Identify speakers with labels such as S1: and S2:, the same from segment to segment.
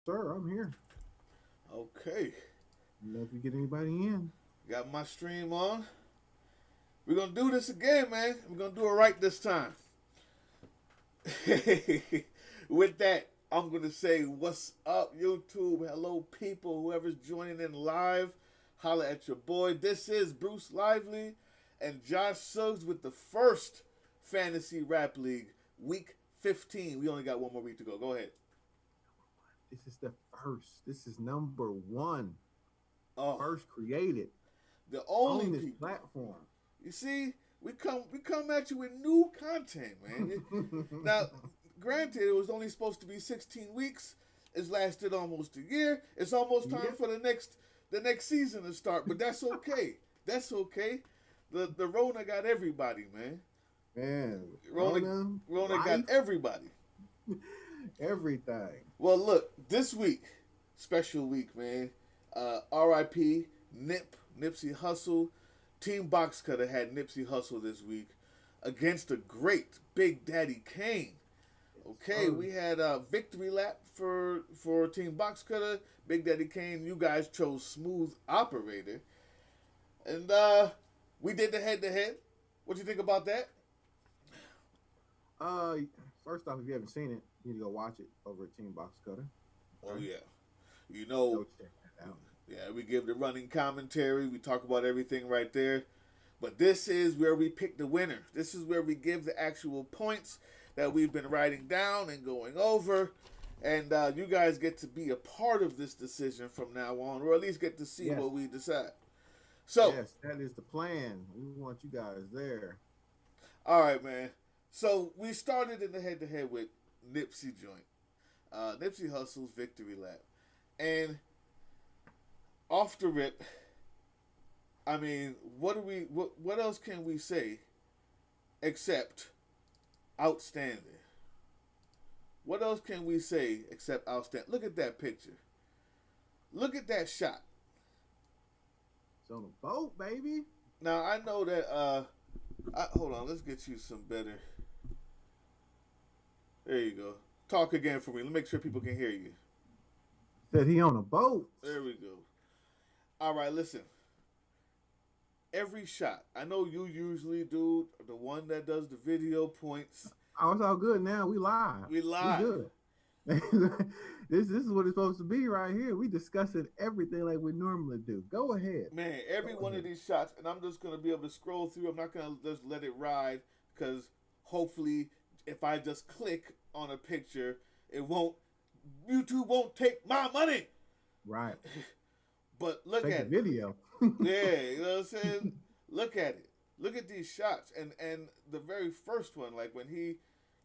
S1: sir. I'm here.
S2: Okay,
S1: If we get anybody in.
S2: got my stream on. We're gonna do this again, man. We're gonna do it right this time. With that, I'm gonna say, what's up, YouTube? Hello, people. Whoever's joining in live, holla at your boy. This is Bruce Lively and Josh Suggs with the first Fantasy Rap League, Week 15. We only got one more week to go. Go ahead.
S1: This is the first. This is number one.
S2: Oh,
S1: First created
S2: the only
S1: on this
S2: people.
S1: platform.
S2: You see, we come at you with new content, man. Now, granted, it was only supposed to be 16 weeks. It's lasted almost a year. It's almost time
S1: Yep.
S2: for the next season to start, but that's okay. That's okay. The Rona got everybody, man.
S1: Man,
S2: Rona
S1: Rona,
S2: Rona got
S1: life,
S2: everybody.
S1: everything.
S2: Well, look, this week, special week, man. R.I.P. Nipsey Hussle. Team Box Cutter had Nipsey Hussle this week against the great Big Daddy Kane. Okay, we had a victory lap for Team Box Cutter. Big Daddy Kane, you guys chose Smooth Operator, and we did the head to head. What do you think about that?
S1: Uh, First off, if you haven't seen it, you need to go watch it over at Team Box Cutter.
S2: Oh
S1: Okay,
S2: yeah, you
S1: go
S2: know,
S1: check that out.
S2: yeah, we give the running commentary. We talk about everything right there. But this is where we pick the winner. This is where we give the actual points that we've been writing down and going over. And you guys get to be a part of this decision from now on, or at least get to see
S1: Yes,
S2: what we decide. So,
S1: yes, that is the plan. We want you guys there.
S2: all right, man. So we started in the head-to-head with Nipsey joint, Nipsey Hussle's victory lap, and off the rip, I mean, what else can we say except outstanding? What else can we say except outstanding? Look at that picture. Look at that shot.
S1: It's on a boat, baby.
S2: Now I know that. Hold on. Let's get you some better. There you go. Talk again for me. Let me make sure people can hear you.
S1: Said he on a boat.
S2: There we go. All right. Listen. Every shot. I know you usually do the one that does the video points.
S1: Oh, it's all good now. We live.
S2: We
S1: We
S2: live.
S1: good. This is what it's supposed to be right here. We discussing everything like we normally do. Go ahead.
S2: Man, every
S1: Go
S2: one of
S1: ahead.
S2: these shots, and I'm just gonna be able to scroll through. I'm not gonna just let it ride because hopefully, if I just click on a picture, it won't. YouTube won't take my money.
S1: Right.
S2: But look
S1: Take the
S2: at it.
S1: video.
S2: Yeah, you know what I'm saying. Look at it. Look at these shots, and the very first one, like when he,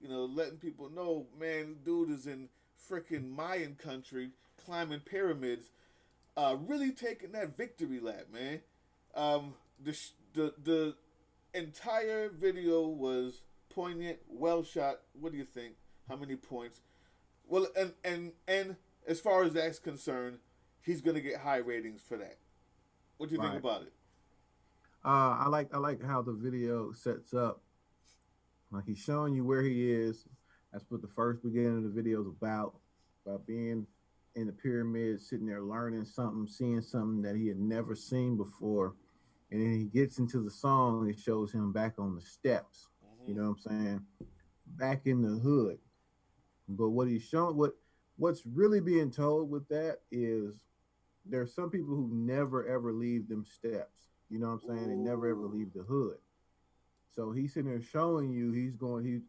S2: letting people know, man, dude is in freaking Mayan country climbing pyramids, really taking that victory lap, man. The entire video was poignant, well shot. What do you think? How many points? Well, and as far as that's concerned, he's gonna get high ratings for that. What do you think
S1: Right.
S2: about it?
S1: I like how the video sets up. Like he's showing you where he is. That's what the first beginning of the video is about being in the pyramid, sitting there learning something, seeing something that he had never seen before. And then he gets into the song, it shows him back on the steps. You
S2: Hmm.
S1: know what I'm saying? Back in the hood. But what he's showing, what's really being told with that is there's some people who never ever leave them steps. You know what I'm saying? They never ever
S2: Ooh,
S1: leave the hood. So he's sitting there showing you he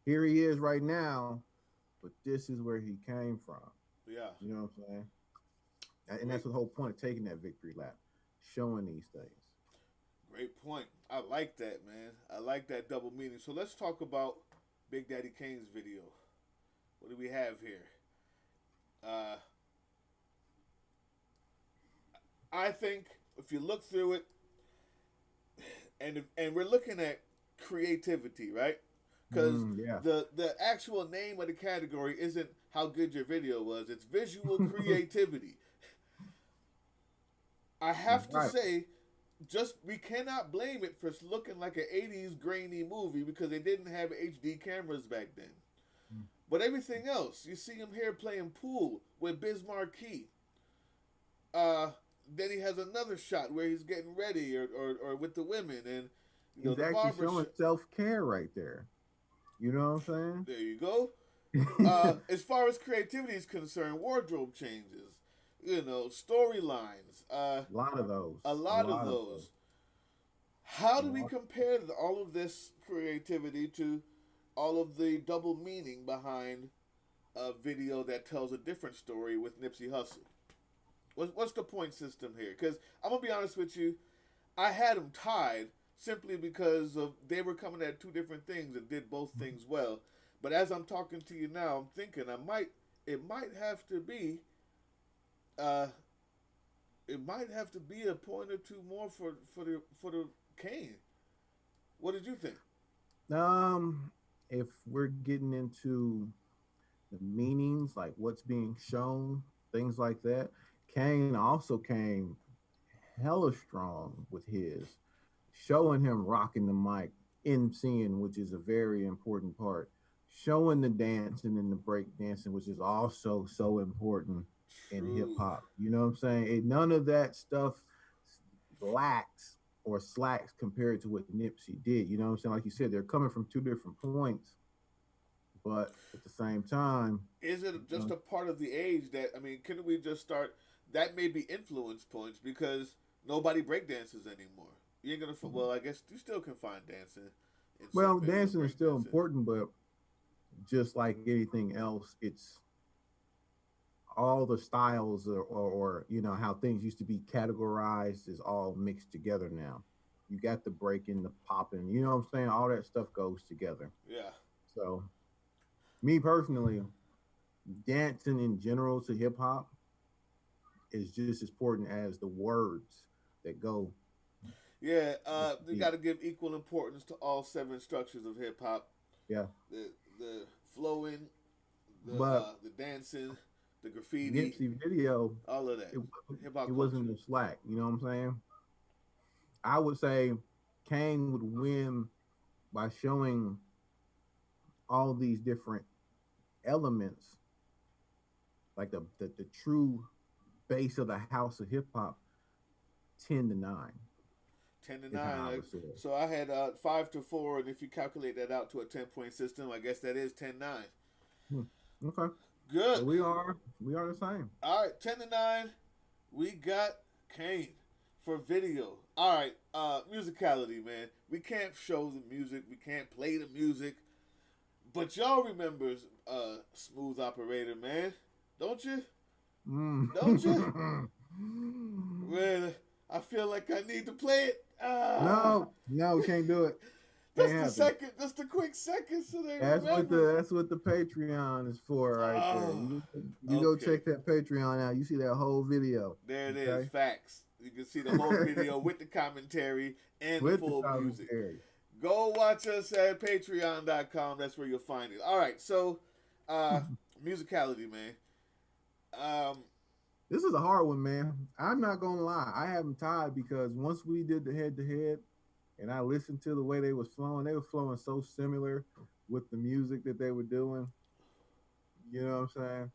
S1: here he is right now, but this is where he came from.
S2: yeah,
S1: You know what I'm saying? And that's
S2: great,
S1: the whole point of taking that victory lap, showing these things.
S2: great point. I like that, man. I like that double meaning. So let's talk about Big Daddy Kane's video. What do we have here? Uh, I think if you look through it, and we're looking at creativity, right? Because
S1: Yeah.
S2: the actual name of the category isn't how good your video was; it's visual creativity. I have to
S1: Right.
S2: say, just we cannot blame it for looking like an '80s grainy movie because they didn't have HD cameras back then. But everything else, you see him here playing pool with Biz Marquee. Then he has another shot where he's getting ready or with the women and
S1: He's
S2: the
S1: actually
S2: barber
S1: showing self-care right there. You know what I'm
S2: There you go.
S1: saying?
S2: As far as creativity is concerned, wardrobe changes, storylines,
S1: A lot of those.
S2: a
S1: A
S2: lot of
S1: lot of those.
S2: those. How
S1: A
S2: do we
S1: lot.
S2: compare all of this creativity to all of the double meaning behind a video that tells a different story with Nipsey Hussle? What's the point system here? Because I'm gonna be honest with you, I had them tied simply because of they were coming at two different things and did both things well. But as I'm talking to you now, I'm thinking it might have to be uh a point or two more for the Kane. What did you think?
S1: Um, if we're getting into the meanings, like what's being shown, things like that, Kane also came hella strong with his, showing him rocking the mic, MCing, which is a very important part, showing the dancing and the break dancing, which is also so important in hip
S2: True.
S1: hop. You know what I'm saying? None of that stuff lacks or slacks compared to what Nipsey did. You know what I'm saying? Like you said, they're coming from two different points, but at the same time,
S2: Is it
S1: you
S2: just
S1: know,
S2: a part of the age that couldn't we just start? That may be influence points because nobody breakdances anymore. You ain't gonna. Well, I guess you still can find dancing in some
S1: well,
S2: venues
S1: dancing is still
S2: breakdancing.
S1: important, but just like anything else, it's all the styles or how things used to be categorized is all mixed together now. You got the breaking, the popping, you know what I'm saying? All that stuff goes together.
S2: Yeah.
S1: So, me personally, dancing in general to hip hop is just as important as the words that go
S2: Yeah,
S1: with
S2: we
S1: the
S2: got
S1: beat.
S2: to give equal importance to all seven structures of hip hop:
S1: Yeah,
S2: the flowing,
S1: but
S2: the dancing, the graffiti,
S1: Nipsey video,
S2: all of that.
S1: it
S2: Hip
S1: it
S2: hop
S1: wasn't
S2: culture.
S1: a slack. You know what I'm saying? I would say Kane would win by showing all these different elements, like the true base of the house of hip hop, 10-9
S2: 10 to
S1: is how
S2: 9.
S1: I would say it.
S2: So I had 5 to 4, and if you calculate that out to a 10-point system, I guess that is 10-9.
S1: Hmm. Okay, so
S2: Good.
S1: we are the same.
S2: All right, 10 to 9. We got Kane for video. All right, musicality, man. We can't show the music, we can't play the music, but y'all remember Smooth Operator, man. Don't you? Don't you?
S1: Mm.
S2: Man, I feel like I need to play it.
S1: No, we can't do it. Can't happen.
S2: Just the quick second so they
S1: That's what
S2: remember.
S1: the Patreon is for right there.
S2: Oh,
S1: You go
S2: okay.
S1: check that Patreon out. You see that whole video.
S2: There it is.
S1: Okay.
S2: Facts. You can see the whole video with the commentary and the
S1: With the
S2: full music.
S1: commentary.
S2: Go watch us at patreon.com. That's where you'll find it. All right. So, uh, musicality, man. Um,
S1: This is a hard one, man. I'm not gonna lie. I have them tied because once we did the head to head, and I listened to the way they were flowing so similar with the music that they were doing. You know what I'm saying?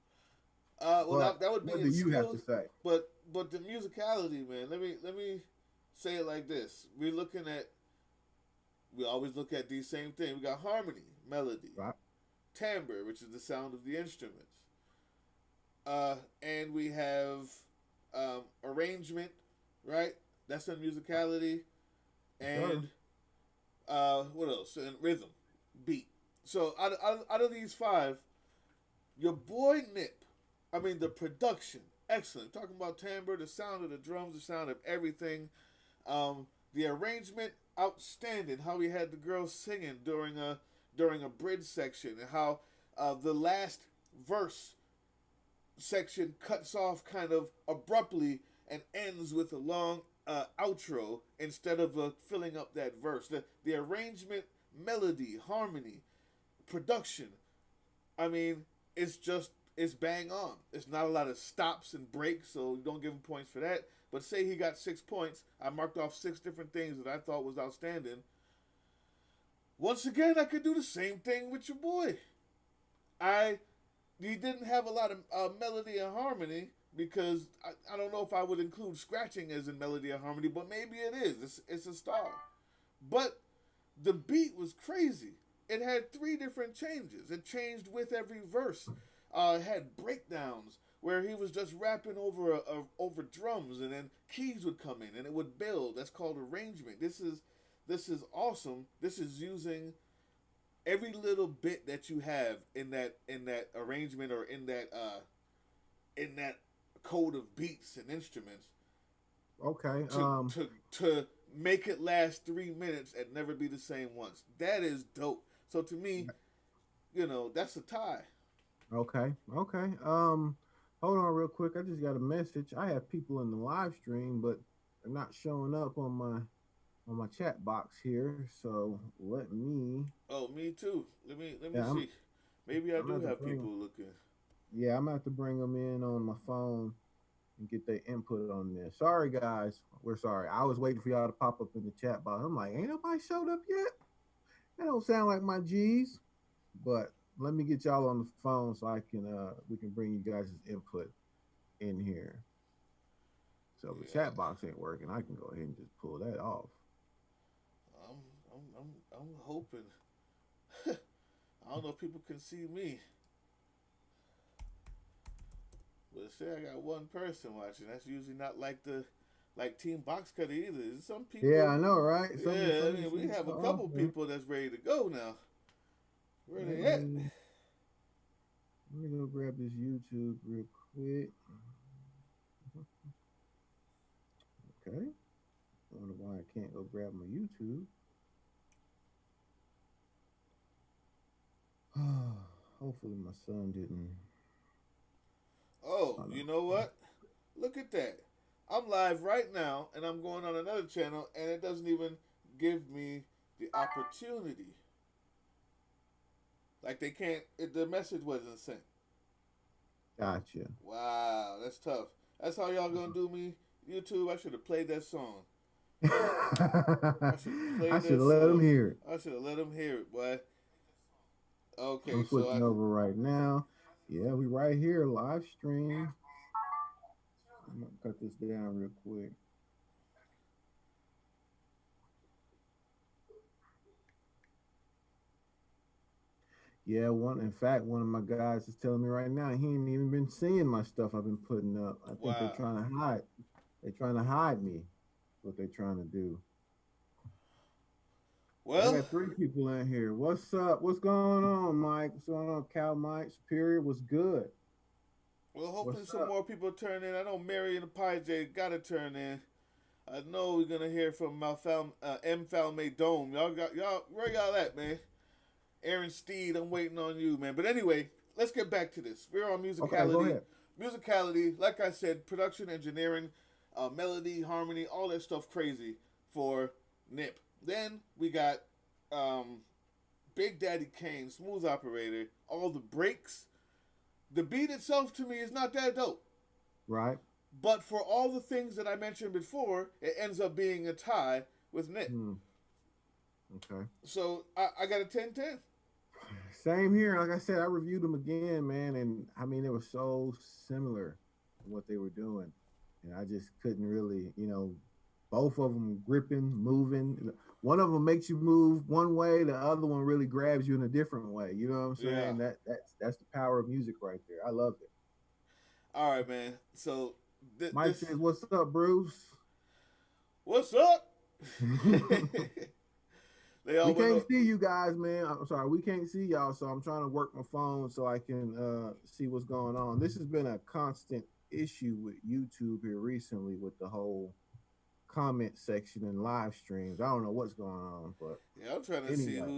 S2: well,
S1: But
S2: that would be
S1: what do
S2: in
S1: you have to
S2: skills,
S1: say?
S2: but the musicality, man. Let me say it like this. We always look at these same things. We got harmony, melody,
S1: Right?
S2: timbre, which is the sound of the instruments. And we have arrangement, right? That's in musicality.
S1: Sure.
S2: And what else? And rhythm, beat. So out of these five, your boy Nip, I mean the production, excellent. Talking about timbre, the sound of the drums, the sound of everything. The arrangement, outstanding. How he had the girls singing during a bridge section, and how the last verse section cuts off kind of abruptly and ends with a long outro instead of filling up that verse. The arrangement, melody, harmony, production. I mean, it's bang on. It's not a lot of stops and breaks, so don't give him points for that. But say he got 6 points. I marked off 6 different things that I thought was outstanding. Once again, I could do the same thing with your boy. I he didn't have a lot of melody and harmony because I don't know if I would include scratching as in melody and harmony, but maybe it is. It's a star. But the beat was crazy. It had three different changes. It changed with every verse. It had breakdowns where he was just rapping over drums, and then keys would come in and it would build. That's called arrangement. This is awesome. This is using every little bit that you have in that arrangement or in that code of beats and instruments
S1: Okay.
S2: to make it last 3 minutes and never be the same once. That is dope. So to me, that's a tie.
S1: Okay. Okay. Hold on real quick. I just got a message. I have people in the live stream, but they're not showing up on my chat box here. So let me.
S2: Oh, me too. Let me
S1: Yeah,
S2: see. Maybe I
S1: I'm
S2: do
S1: about to
S2: have
S1: bring.
S2: people looking.
S1: Yeah, I'm gonna have to bring them in on my phone and get their input on this. Sorry, guys. We're sorry. I was waiting for y'all to pop up in the chat box. I'm like, ain't nobody showed up yet. That don't sound like my G's. But let me get y'all on the phone so I can we can bring you guys' input in here. So the
S2: Yeah,
S1: chat box ain't working. I can go ahead and just pull that off.
S2: I'm hoping. I don't know if people can see me, but say I got one person watching. That's usually not like Team Box Cutter either. There's some
S1: Yeah,
S2: people.
S1: I know, right?
S2: Yeah, I
S1: Some
S2: mean we have a
S1: off
S2: couple
S1: there.
S2: people that's ready to go now. Where
S1: Let
S2: they at?
S1: me let me go grab this YouTube real quick. Okay. I wonder why I can't go grab my YouTube. Hopefully my son didn't.
S2: Oh,
S1: Oh no.
S2: you know what? Look at that. I'm live right now, and I'm going on another channel, and it doesn't even give me the opportunity. Like they can't. The message wasn't sent.
S1: Gotcha.
S2: Wow, that's tough. That's how y'all gonna do me, YouTube. I should have played that song. I should have
S1: I
S2: played
S1: should
S2: that
S1: have let him
S2: song.
S1: hear it.
S2: I should have let him hear it, boy.
S1: I'm
S2: Okay, so
S1: switching over right now. Yeah, we right here, live stream. I'm gonna cut this down real quick. Yeah, in fact, one of my guys is telling me right now he ain't even been seeing my stuff I've been putting up. I think they're
S2: wow.
S1: trying to hide. They're trying to hide me. What they're trying to do. I
S2: Well,
S1: got three people in here. What's up? What's going on, Mike? What's going on, Cal Mike? Superior was good.
S2: hopefully
S1: What's
S2: some
S1: up?
S2: more people turn in. I know Mary and the Pie J gotta turn in. I know we're gonna hear from M. Falme Dome. Y'all where y'all at, man? Aaron Steed, I'm waiting on you, man. But anyway, let's get back to this. We're on
S1: Okay, go
S2: musicality.
S1: ahead.
S2: Musicality, like I said, production, engineering, melody, harmony, all that stuff crazy for Nip. Then we got um, Big Daddy Kane, smooth operator, all the breaks. The beat itself to me is not that dope.
S1: Right.
S2: But for all the things that I mentioned before, it ends up being a tie with Nip.
S1: Hmm. Okay.
S2: So I got a 10-10.
S1: Same here. Like I said, I reviewed them again, man, and I mean they were so similar to what they were doing, and I just couldn't really, both of them gripping, moving. One of them makes you move one way, the other one really grabs you in a different way. You know what I'm
S2: Yeah.
S1: saying? That's the power of music right there. I love it.
S2: All right, man. So
S1: Mike
S2: this,
S1: says, "What's up, Bruce?"
S2: what's up? They
S1: We
S2: all went.
S1: can't see you guys, man. I'm sorry, we can't see y'all, so I'm trying to work my phone so I can see what's going on. This has been a constant issue with YouTube here recently with the whole comment section and live streams. I don't know what's going on, but
S2: Yeah, I'm trying to see
S1: anyway.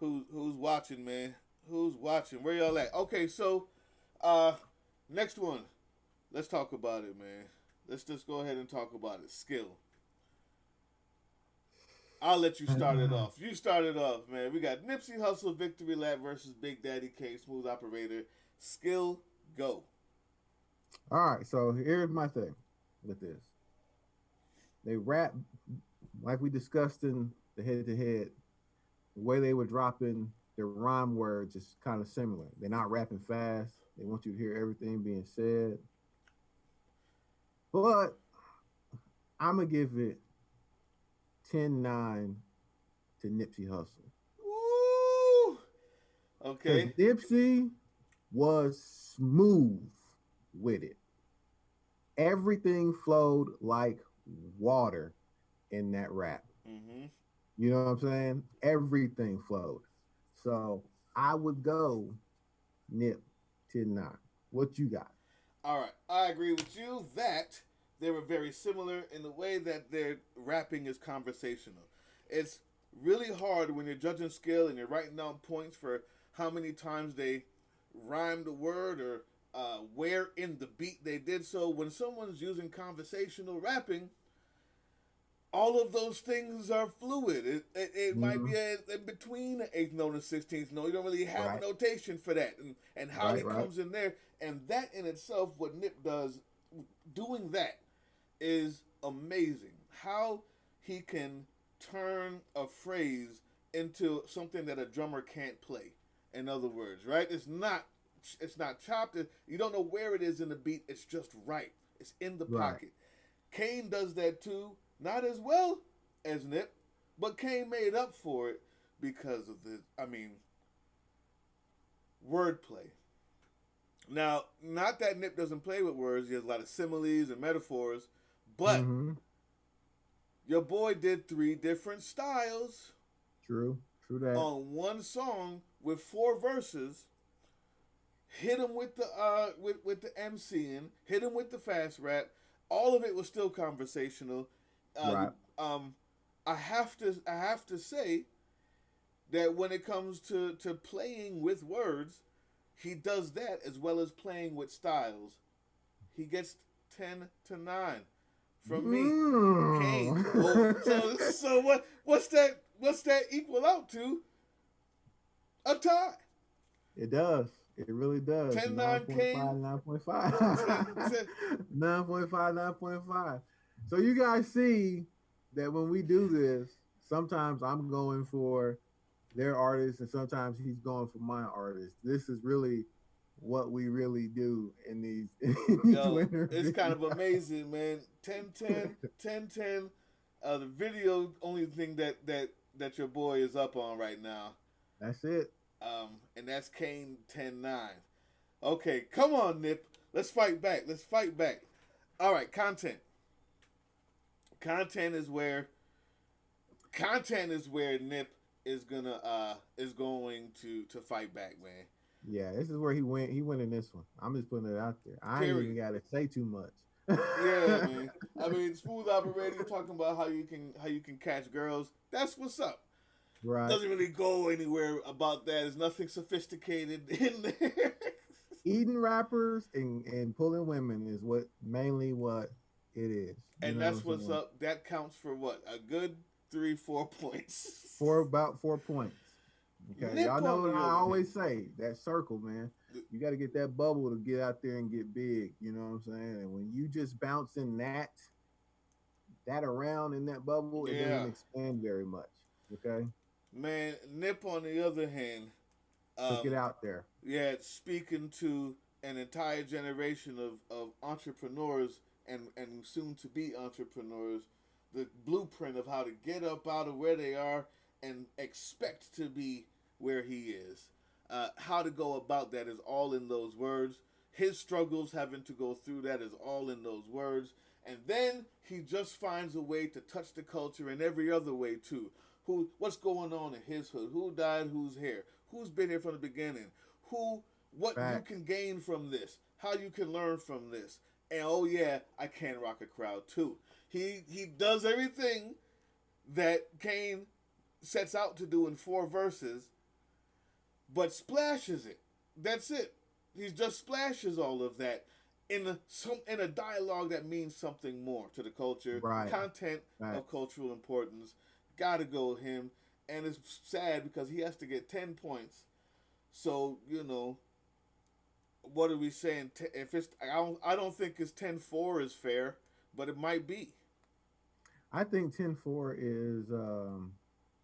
S2: who's watching, man. Who's watching? Where y'all at? Okay, so uh, next one. Let's talk about it, man. Let's just go ahead and talk about it. Skill. I'll let you start it off. You start it off, man. We got Nipsey Hussle Victory Lap versus Big Daddy Kane Smooth Operator. Skill, go.
S1: All right, so here's my thing with this. They rap like we discussed in the head to head, the way they were dropping. their rhyme words is kind of similar. They're not rapping fast. They want you to hear everything being said. But I'm gonna give it 10-9 to Nipsey Hussle.
S2: Woo!
S1: Because
S2: Okay.
S1: Nipsey was smooth with it. Everything flowed like water in that rap.
S2: Mm-hmm.
S1: You know what I'm saying? Everything flowed. So I would go Nip 10-9. What you got?
S2: All right, I agree with you that they were very similar in the way that their rapping is conversational. It's really hard when you're judging skill and you're writing down points for how many times they rhymed a word or where in the beat they did so. When someone's using conversational rapping, all of those things are fluid. It might be
S1: Mm-hmm.
S2: in between the eighth note and 16th note. You don't really have a
S1: Right,
S2: notation for that, and how he
S1: right, right.
S2: comes in there, and that in itself, what Nip does, doing that is amazing. How he can turn a phrase into something that a drummer can't play. In other words, right? It's not chopped. You don't know where it is in the beat. It's just right. It's in the
S1: Right.
S2: pocket. Kane does that too, not as well as Nip, but Kane made up for it because of wordplay. Now, not that Nip doesn't play with words, he has a lot of similes and metaphors, but
S1: Mm-hmm.
S2: your boy did three different styles
S1: True. True that.
S2: on one song with four verses. Hit him with the MCing, hit him with the fast rap. All of it was still conversational.
S1: Right.
S2: Um, I have to say that when it comes to playing with words, he does that as well as playing with styles. He gets 10-9 from me. Kane. Oh,
S1: Mm.
S2: so what's that equal out to? A tie.
S1: It does. It really does.
S2: 10-9
S1: 9.5,
S2: Kane.
S1: 9.5.
S2: 10.
S1: 9.5, 9.5. So you guys see that when we do this, sometimes I'm going for their artists and sometimes he's going for my artist. This is really what we really do in these in these
S2: Yo,
S1: winter
S2: it's kind of
S1: videos.
S2: amazing, man. 10-10, 10-10. The video only thing that your boy is up on right now.
S1: That's it.
S2: And that's Kane 10-9. Okay, come on, Nip. Let's fight back. Let's fight back. All right, content. Content is where Nip is going to fight back, man.
S1: Yeah, this is where he went. He went in this one. I'm just putting it out there. I ain't even
S2: Period.
S1: got to say too much.
S2: Yeah, man. Smooth operator talking about how you can catch girls. That's what's up.
S1: Right.
S2: Doesn't really go anywhere about that. There's nothing sophisticated in there.
S1: Eating rappers and pulling women is what mainly what it is. You
S2: And
S1: know what
S2: that's
S1: I'm
S2: what's
S1: saying?
S2: up. That counts for what? A good 3-4 points.
S1: For about 4 points. Okay.
S2: Nip
S1: Y'all know
S2: on
S1: what
S2: the
S1: I
S2: other hand.
S1: always say, that circle, man. You got to get that bubble to get out there and get big. You know what I'm saying? And when you just bounce in that around in that bubble, it doesn't
S2: Yeah.
S1: expand very much. Okay.
S2: Man, Nip on the other hand,
S1: Took it
S2: um,
S1: out there.
S2: yeah, speaking to an entire generation of entrepreneurs and soon to be entrepreneurs, the blueprint of how to get up out of where they are and expect to be where he is. How to go about that is all in those words. His struggles having to go through that is all in those words. And then he just finds a way to touch the culture in every other way too. What's going on in his hood? Who died? Who's here? Who's been here from the beginning? What you
S1: Facts.
S2: can gain from this? How you can learn from this? And oh yeah, I can rock a crowd too. He does everything that Kane sets out to do in four verses, but splashes it. That's it. He just splashes all of that in a dialogue that means something more to the culture,
S1: Right.
S2: content of
S1: Facts.
S2: cultural importance. Gotta go him, and it's sad because he has to get 10 points. So what are we saying? If it's I don't think it's 10-4 is fair, but it might be.
S1: I think 10-4 is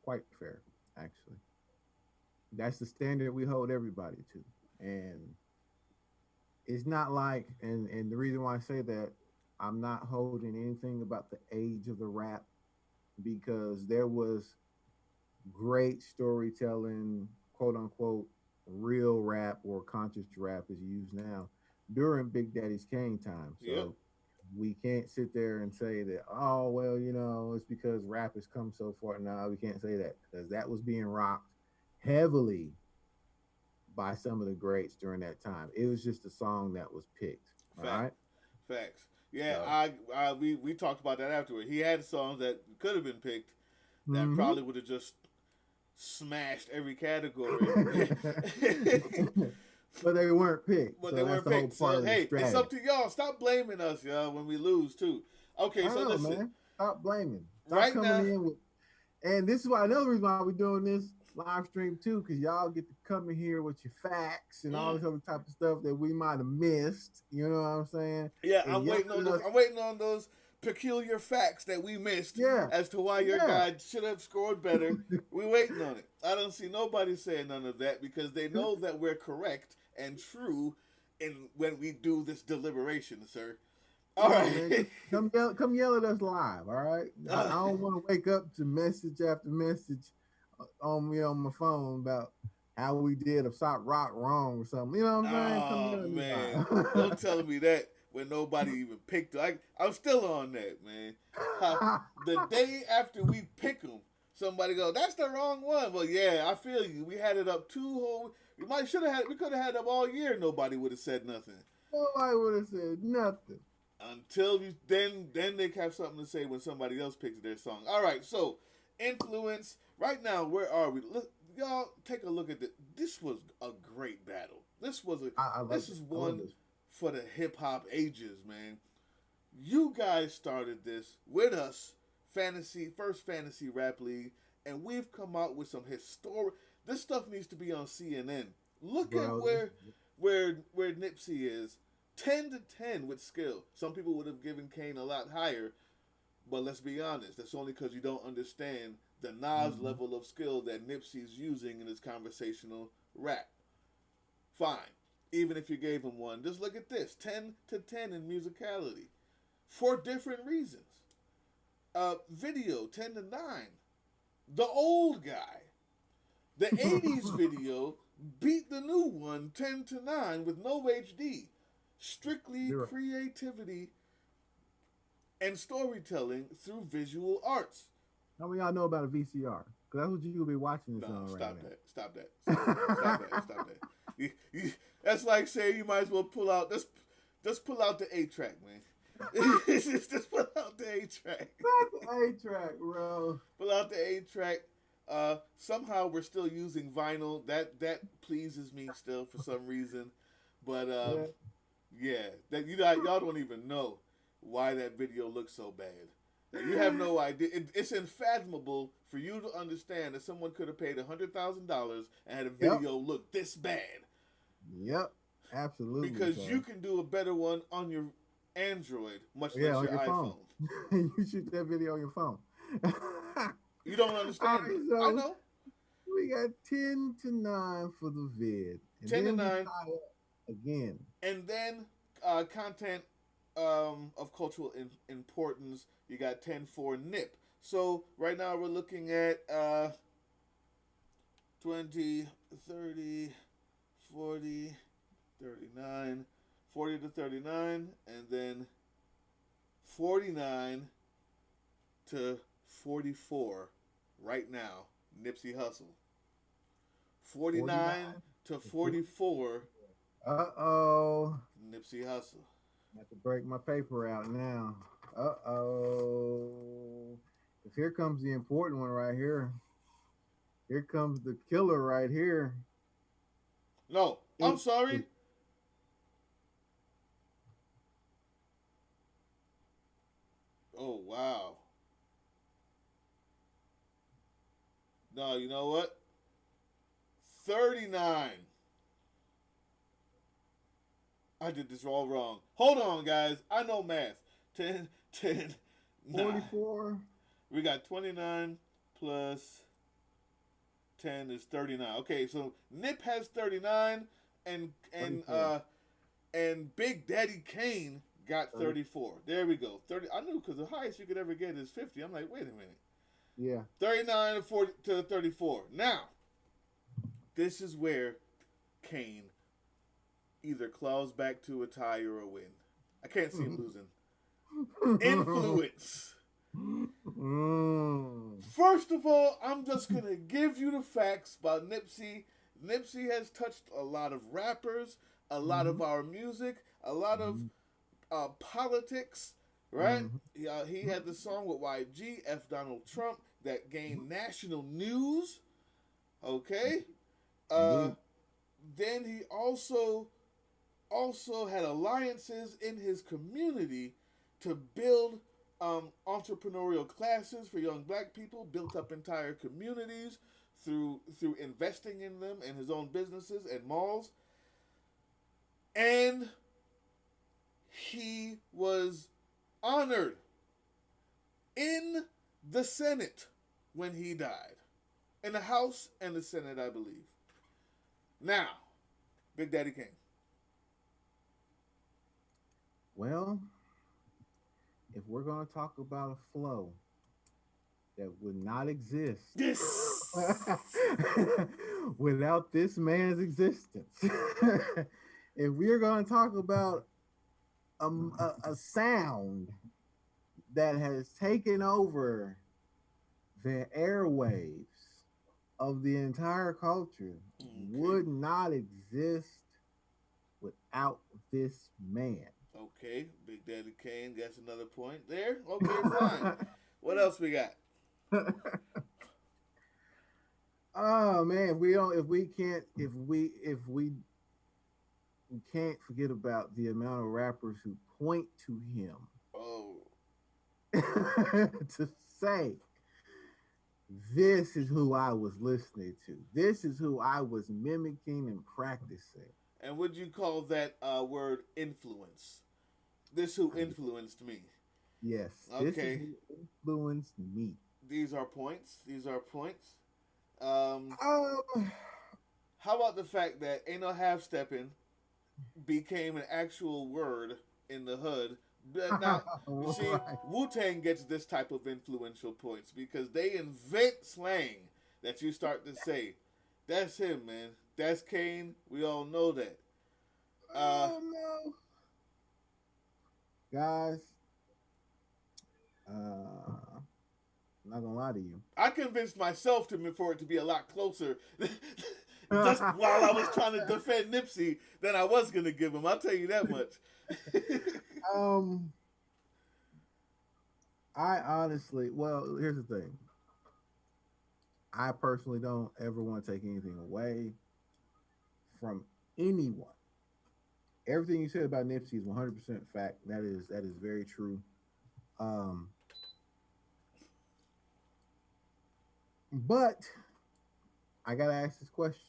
S1: quite fair, actually. That's the standard we hold everybody to. And it's not like, and the reason why I say that, I'm not holding anything about the age of the rap, because there was great storytelling, quote unquote, real rap or conscious rap as used now during Big Daddy's Kane time.
S2: Yep.
S1: So we can't sit there and say that, oh, well, it's because rap has come so far. No, we can't say that, because that was being rocked heavily by some of the greats during that time. It was just a song that was picked. All
S2: Fact.
S1: right.
S2: Facts. Yeah,
S1: So,
S2: we talked about that afterward. He had songs that could have been picked that
S1: mm-hmm.
S2: probably would have just smashed every category.
S1: But they weren't picked.
S2: But
S1: So
S2: they
S1: that's
S2: weren't
S1: the whole
S2: picked.
S1: part
S2: So
S1: of the
S2: hey, it's up
S1: strategy.
S2: to y'all. Stop blaming us, y'all, when we lose too. Okay,
S1: I
S2: so
S1: know,
S2: listen.
S1: man. Stop blaming. Stop
S2: Right
S1: coming
S2: now,
S1: in with. And this is why another reason why we're doing this live stream too, because y'all get to come in here with your facts and all
S2: mm,
S1: this other type of stuff that we might have missed. You know what I'm saying?
S2: yeah,
S1: And yelling at us.
S2: I'm waiting on those peculiar facts that we missed
S1: Yeah,
S2: as to why your
S1: yeah.
S2: guy should have scored better. We waiting on it. I don't see nobody saying none of that because they know that we're correct and true in when we do this deliberation, sir. All
S1: Yeah, man.
S2: right.
S1: Come yell at us live. All right. I don't want to wake up to message after message on me on my phone about how we did a sock rock wrong or something. You know what I'm saying? Come
S2: Oh
S1: yell at me
S2: man, don't
S1: live.
S2: tell me that when nobody even picked. I'm still on that, man. How the day after we pick them, somebody go, "That's the wrong one." Well, yeah, I feel you. We had it up 2 whole. We could have had it up all year. Nobody would have said nothing
S1: Nobody would have said nothing.
S2: until you. Then they have something to say when somebody else picks their song. All right, so influence. Right now, where are we? Look, y'all, take a look at this. This was a great battle.
S1: I love
S2: This
S1: it.
S2: is
S1: I love
S2: one
S1: this.
S2: for the hip hop ages, man. You guys started this with us, first fantasy rap league, and we've come out with some historic. This stuff needs to be on CNN. Look at
S1: Bro,
S2: where Nipsey is, 10 to 10 with skill. Some people would have given Kane a lot higher, but let's be honest, that's only because you don't understand the Nas
S1: mm-hmm.
S2: level of skill that Nipsey's using in his conversational rap. Fine. Even if you gave him one, just look at this 10 to 10 in musicality for different reasons. Video 10 to 9. The old guy. The 80s video beat the new one 10 to 9 with no HD. Strictly
S1: Zero.
S2: creativity and storytelling through visual arts.
S1: How many of y'all know about a VCR? Because that's what you'll be watching this
S2: No,
S1: on right
S2: stop
S1: now.
S2: that. Stop that. Stop that. Stop that. Stop that. That's like saying you might as well pull out. Just pull out the 8 track, man. Just pull out the 8 track.
S1: Not the A-track, bro.
S2: Pull out the 8 track. Somehow we're still using vinyl. That pleases me still for some reason. But
S1: Yeah.
S2: yeah, that y'all don't even know why that video looks so bad. You have no idea. It's unfathomable for you to understand that someone could have paid $100,000 and had a
S1: Yep.
S2: video look this bad.
S1: Yep. Absolutely.
S2: Because
S1: So.
S2: you can do a better one on your Android, much
S1: Yeah,
S2: less
S1: on
S2: your
S1: your
S2: iPhone.
S1: phone. You shoot that video on your phone.
S2: You don't
S1: All
S2: understand
S1: right,
S2: it.
S1: so
S2: I know.
S1: we got 10 to 9 for the vid. And
S2: 10 to
S1: then we
S2: 9.
S1: tie up again.
S2: And then content of cultural importance, you got 10 for Nip. So right now we're looking at 20, 30, 40, 39, 40 to 39, and then 49 to 44 right now, Nipsey Hussle. 49 to 44,
S1: Uh-oh.
S2: Nipsey Hussle.
S1: I have to break my paper out now. Uh-oh. Because here comes the important one right here. Here comes the killer right here.
S2: No, I'm sorry. Oh, wow. No, you know what? 39. I did this all wrong. Hold on, guys. I know math. 10, 10, 9.
S1: 44.
S2: We got 29 plus 10 is 39. Okay, so Nip has 39, and and
S1: 34.
S2: uh and Big Daddy Kane got
S1: 30.
S2: 34. There we go. 30. I knew because the highest you could ever get is 50. I'm like, wait a minute.
S1: Yeah.
S2: 39 to 40 to 34. Now, this is where Kane either claws back to a tie or a win. I can't see him losing. Influence.
S1: Mm.
S2: First of all, I'm just gonna give you the facts about Nipsey. Nipsey has touched a lot of rappers, a lot of
S1: Mhm.
S2: our music, a lot of
S1: Mhm.
S2: politics, right?
S1: Mhm.
S2: He had the song with YG, F. Donald Trump, that gained national news. Okay, uh,
S1: Indeed.
S2: then he also had alliances in his community to build entrepreneurial classes for young black people, built up entire communities through investing in them and his own businesses and malls. And he was honored in the Senate when he died. In the House and the Senate, I believe. Now, Big Daddy Kane.
S1: Well, if we're going to talk about a flow that would not exist
S2: Yes.
S1: without this man's existence, if we're going to talk about a sound that has taken over the airwaves of the entire culture,
S2: Okay.
S1: would not exist without this man.
S2: Okay. Big Daddy Kane gets another point there. Okay, fine. What else we got?
S1: Oh man, if we don't, if we can't forget about the amount of rappers who point to him
S2: Oh,
S1: to say, this is who I was listening to. This is who I was mimicking and practicing.
S2: and would you call that word influence? This who
S1: I,
S2: influenced me.
S1: yes, this is
S2: Okay.
S1: who influenced me.
S2: These are points. These are points. Um,
S1: Um,
S2: how about the fact that ain't no half stepping became an actual word in the hood? But now, you see,
S1: right.
S2: Wu Tang gets this type of influential points because they invent slang that you start to say, "That's him, man. That's Kane." We all know that. Uh,
S1: Oh no, guys. I'm not gonna lie to you.
S2: I convinced myself to for it to be a lot closer. Just while I was trying to defend Nipsey than I was gonna give him. I'll tell you that much.
S1: um, I honestly, well, here's the thing. I personally don't ever want to take anything away from anyone. Everything you said about Nipsey is 100% fact. That is very true. Um, but I gotta ask this question: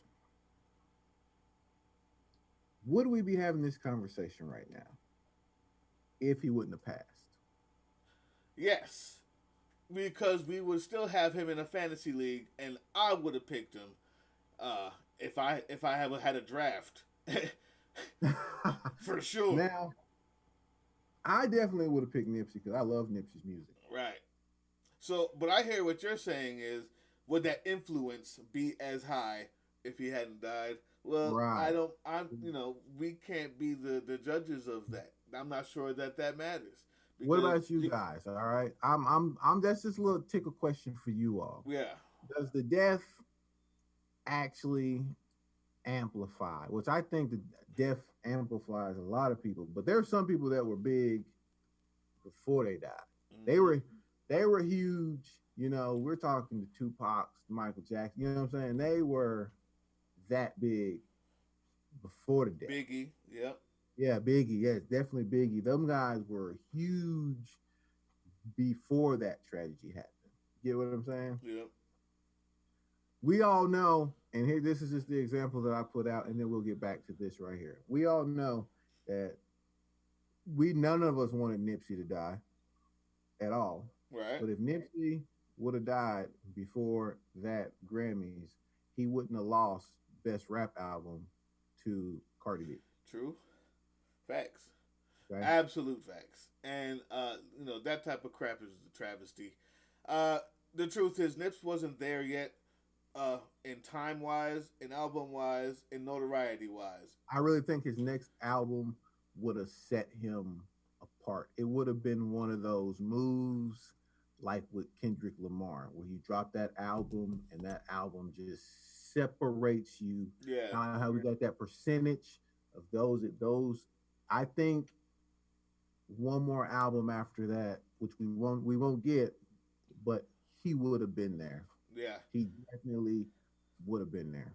S1: would we be having this conversation right now if he wouldn't have passed?
S2: Yes, because we would still have him in a fantasy league, and I would have picked him if I had had a draft for sure.
S1: Now, I definitely would have picked Nipsey because I love Nipsey's music.
S2: Right. So, but I hear what you're saying is, would that influence be as high if he hadn't died? Well, I
S1: Right.
S2: don't. We can't be the judges of that. I'm not sure that that matters
S1: What
S2: because,
S1: about you guys? All right. I'm that's just a little tickle question for you all.
S2: yeah,
S1: Does the death actually amplify? Which I think the death amplifies a lot of people, but there are some people that were big before they died. They
S2: hmm
S1: were they were huge. We're talking to Tupac, Michael Jackson. You know what I'm saying? They were that big before the death.
S2: Biggie, yep,
S1: Yeah, Biggie. Yes, definitely Biggie. Them guys were huge before that tragedy happened. Get what I'm saying?
S2: yep,
S1: We all know, and here this is just the example that I put out, and then we'll get back to this right here. We all know that we none of us wanted Nipsey to die at all.
S2: right,
S1: But if Nipsey would have died before that Grammys, he wouldn't have lost best rap album to Cardi B.
S2: True. Facts.
S1: Okay.
S2: Absolute facts. And that type of crap is a travesty. Uh, the truth is, Nips wasn't there yet. In time wise, in album wise, in notoriety wise.
S1: I really think his next album would have set him apart. It would have been one of those moves like with Kendrick Lamar, where you drop that album and that album just separates you.
S2: Yeah.
S1: Kind of how we got that percentage of those. I think one more album after that, which we won't get, but he would have been there.
S2: Yeah.
S1: He definitely would have been there.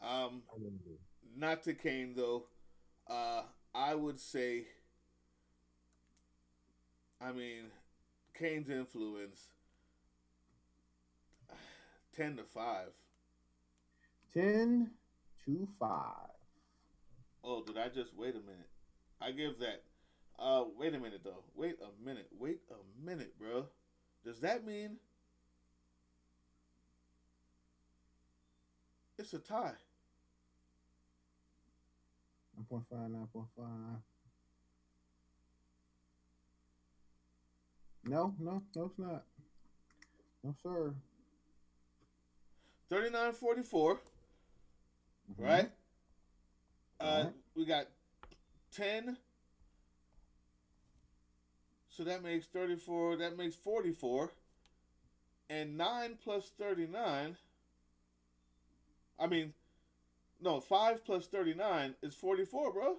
S2: Um,
S1: I really do.
S2: not to Kane though. I would say. I mean, Kane's influence. 10-5.
S1: 10-5.
S2: Oh, did I just wait a minute? I give that. Wait a minute though. Wait a minute. Wait a minute, bro. Does that mean it's a tie?
S1: 9.5, 9.5. No, it's not. No, sir.
S2: 39-44. Right?
S1: Right.
S2: We got 10. So that makes 34. That makes 44. And 9 plus 39. I mean, no, 5 plus 39 is 44, bro.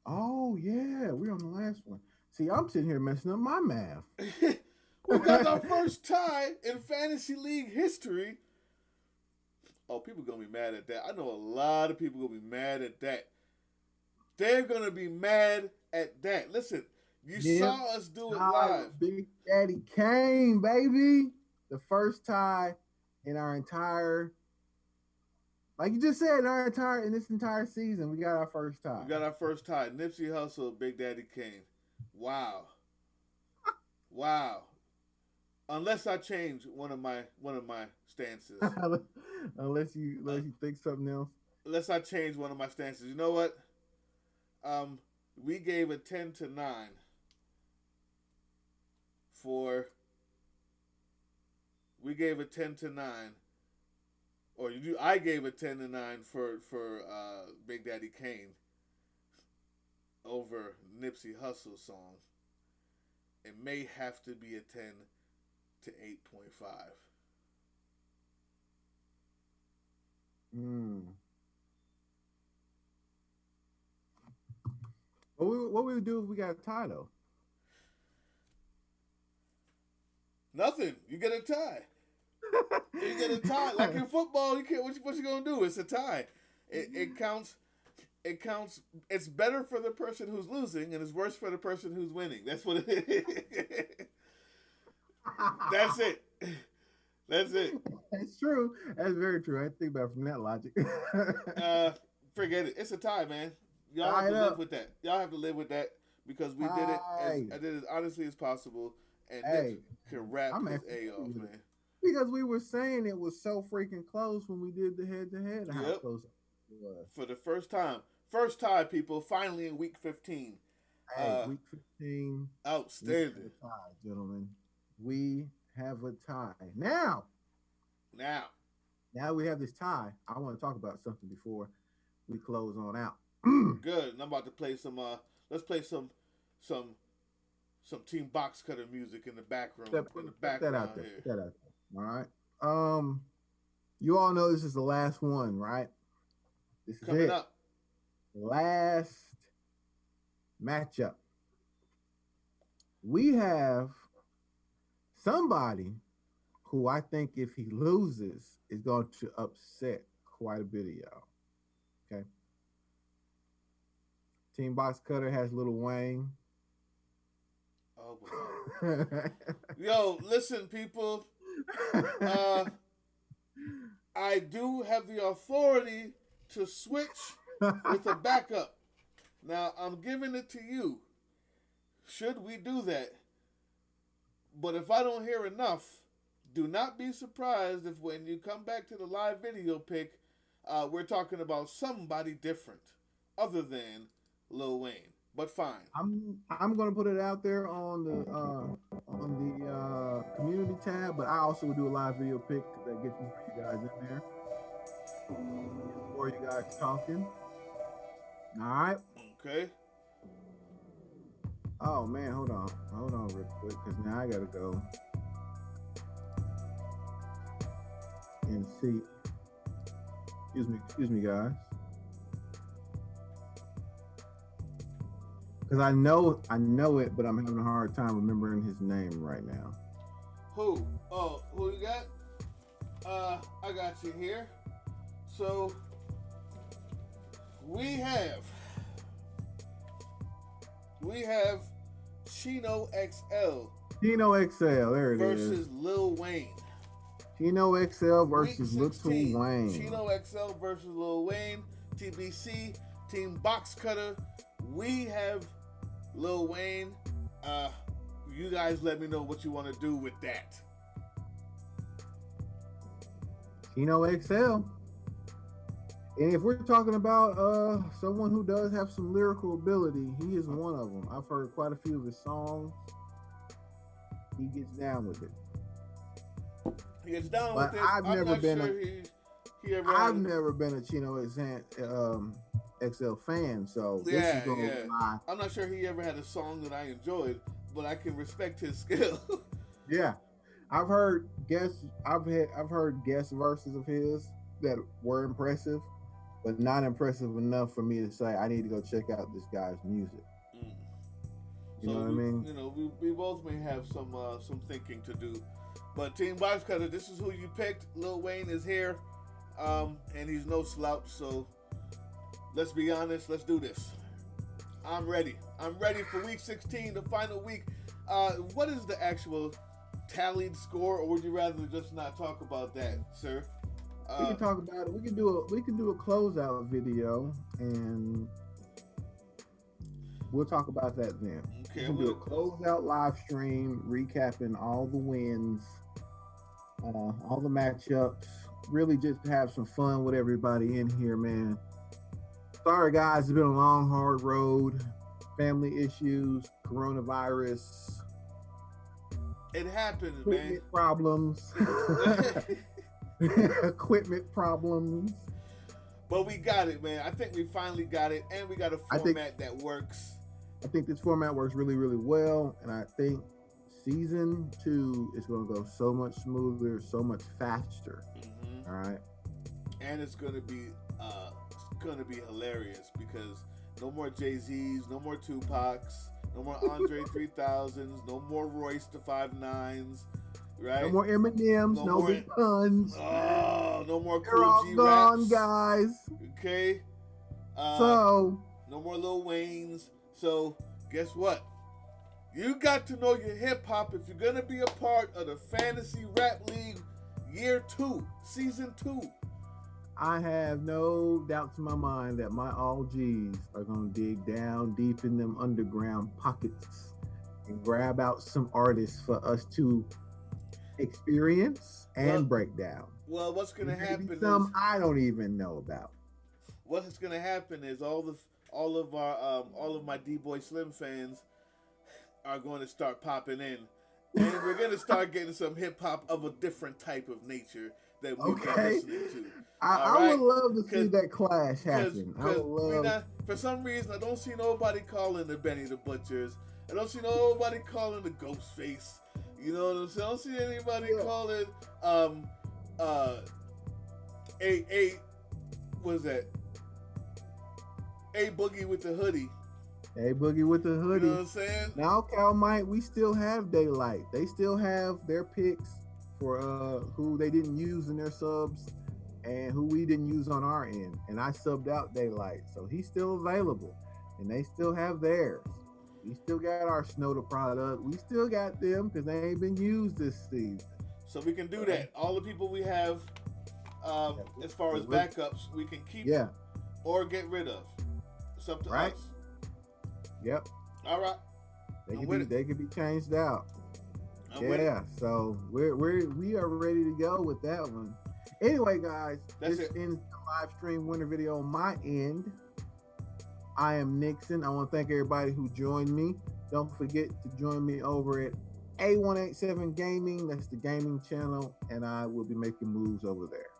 S1: Oh yeah, we're on the last one. See, I'm sitting here messing up my math.
S2: We got our first tie in fantasy league history. Oh, people gonna be mad at that. I know a lot of people gonna be mad at that. They're gonna be mad at that. Listen, you saw us do it live.
S1: Big Daddy Kane, baby. The first tie in our entire, like you just said, in this entire season, we got our first tie.
S2: We got our first tie. Nipsey Hussle, Big Daddy Kane. Wow. Wow. Unless I change one of my stances.
S1: unless you think something else.
S2: Unless I change one of my stances. You know what? We gave a 10-9 for. We gave a 10-9, or I gave a 10-9 for Big Daddy Kane over Nipsey Hussle song. It may have to be a 10 to 8.5.
S1: What we would do if we got a tie though?
S2: Nothing. You get a tie. You get a tie. Like in football, you can't. What you gonna do? It's a tie. It counts. It counts. It's better for the person who's losing, and it's worse for the person who's winning. That's what it is. That's it. That's it.
S1: That's true. That's very true. I didn't think about it from that logic.
S2: Forget it. It's a tie, man. Y'all have to live with that. Y'all have to live with that because we did it. I did it as honestly as possible, and Nick can rap his A off, man.
S1: Because we were saying it was so freaking close when we did the head-to-head. How close it was.
S2: For the first time. First tie, people. Finally in week 15.
S1: Week 15.
S2: Outstanding.
S1: Tie, gentlemen. We have a tie. Now we have this tie. I want to talk about something before we close on out.
S2: Good. And I'm about to play some let's play some Team Box Cutter music in the background.
S1: Put that out there. All right. You all know this is the last one, right? This is
S2: coming
S1: it.
S2: Up.
S1: Last matchup. We have somebody who I think if he loses is going to upset quite a bit of y'all. Okay. Team Box Cutter has Lil Wayne.
S2: Oh boy. Yo, listen, people. I do have the authority to switch with a backup. Now, I'm giving it to you. Should we do that? But if I don't hear enough, do not be surprised if when you come back to the live video pick, we're talking about somebody different other than Lil Wayne. But fine.
S1: I'm gonna put it out there on the community tab, but I also will do a live video pick that gets more you guys in there. More you guys talking. All right.
S2: Okay.
S1: Oh man, hold on real quick, because now I gotta go and see. Excuse me, guys. Because I know it, but I'm having a hard time remembering his name right now.
S2: Who? Oh, who you got? I got you here. So we have Chino XL.
S1: Chino XL, there it
S2: versus Lil Wayne.
S1: Chino XL versus
S2: Week 16,
S1: Lil Wayne.
S2: Chino XL versus Lil Wayne. TBC, Team Box Cutter. We have Lil Wayne. You guys let me know what you want to do with that.
S1: Chino XL. And if we're talking about someone who does have some lyrical ability, he is one of them. I've heard quite a few of his songs. He gets down with it.
S2: He gets down
S1: but
S2: with it.
S1: I've never been
S2: never
S1: been a Chino XL fan, so this is going to lie.
S2: I'm not sure he ever had a song that I enjoyed, but I can respect his skill.
S1: Yeah, I've heard guest verses of his that were impressive, but not impressive enough for me to say I need to go check out this guy's music. You know what I mean?
S2: You know, we both may have some thinking to do. But Team Box Cutter, this is who you picked. Lil Wayne is here, and he's no slouch. So let's be honest. Let's do this. I'm ready. I'm ready for Week 16, the final week. What is the actual tallied score, or would you rather just not talk about that, sir?
S1: We can talk about it. We can do a closeout video, and we'll talk about that then.
S2: Okay,
S1: we can do a closeout live stream recapping all the wins, all the matchups. Really, just to have some fun with everybody in here, man. Sorry, guys. It's been a long, hard road. Family issues, coronavirus.
S2: It happens,
S1: equipment problems. Equipment problems.
S2: But we got it, man. I think we finally got it, and we got a format that works.
S1: I think this format works really, really well, and I think season 2 is going to go so much smoother, so much faster. All right,
S2: and it's going to be hilarious because no more Jay-Z's, no more Tupacs, no more Andre 3000s, no more Royce the 5'9s, right?
S1: No more Eminems, no big puns.
S2: Oh, no more
S1: They're all
S2: Cool G
S1: gone,
S2: raps.
S1: guys.
S2: Okay.
S1: So
S2: no more Lil Waynes. So guess what? You got to know your hip hop if you're gonna be a part of the Fantasy Rap League Year 2, Season 2.
S1: I have no doubts in my mind that my all G's are going to dig down deep in them underground pockets and grab out some artists for us to experience and break down.
S2: Well, what's going to happen is
S1: some I don't even know about.
S2: What's going to happen is all of my D-Boy Slim fans are going to start popping in, and we're going to start getting some hip hop of a different type of nature that we've been listening to.
S1: I would love to see that clash happen.
S2: For some reason, I don't see nobody calling the Benny the Butchers. I don't see nobody calling the Ghostface. You know what I'm saying? I don't see anybody calling what is that? A Boogie with the Hoodie.
S1: A Boogie with the Hoodie.
S2: You know what I'm saying?
S1: Now, Cal Mike, we still have Daylight. They still have their picks for who they didn't use in their subs and who we didn't use on our end. And I subbed out Daylight, so he's still available. And they still have theirs. We still got our Snowder product. We still got them because they ain't been used this season.
S2: So we can do that. All the people we have, as far as backups, we can keep or get rid of. It's up to us.
S1: Yep.
S2: All right.
S1: They can be changed out.
S2: I'm with it.
S1: Yeah, so we are ready to go with that one. Anyway, guys,
S2: That's
S1: this
S2: it.
S1: ends the live stream winner video on my end. I am Nixon. I want to thank everybody who joined me. Don't forget to join me over at A187 Gaming. That's the gaming channel, and I will be making moves over there.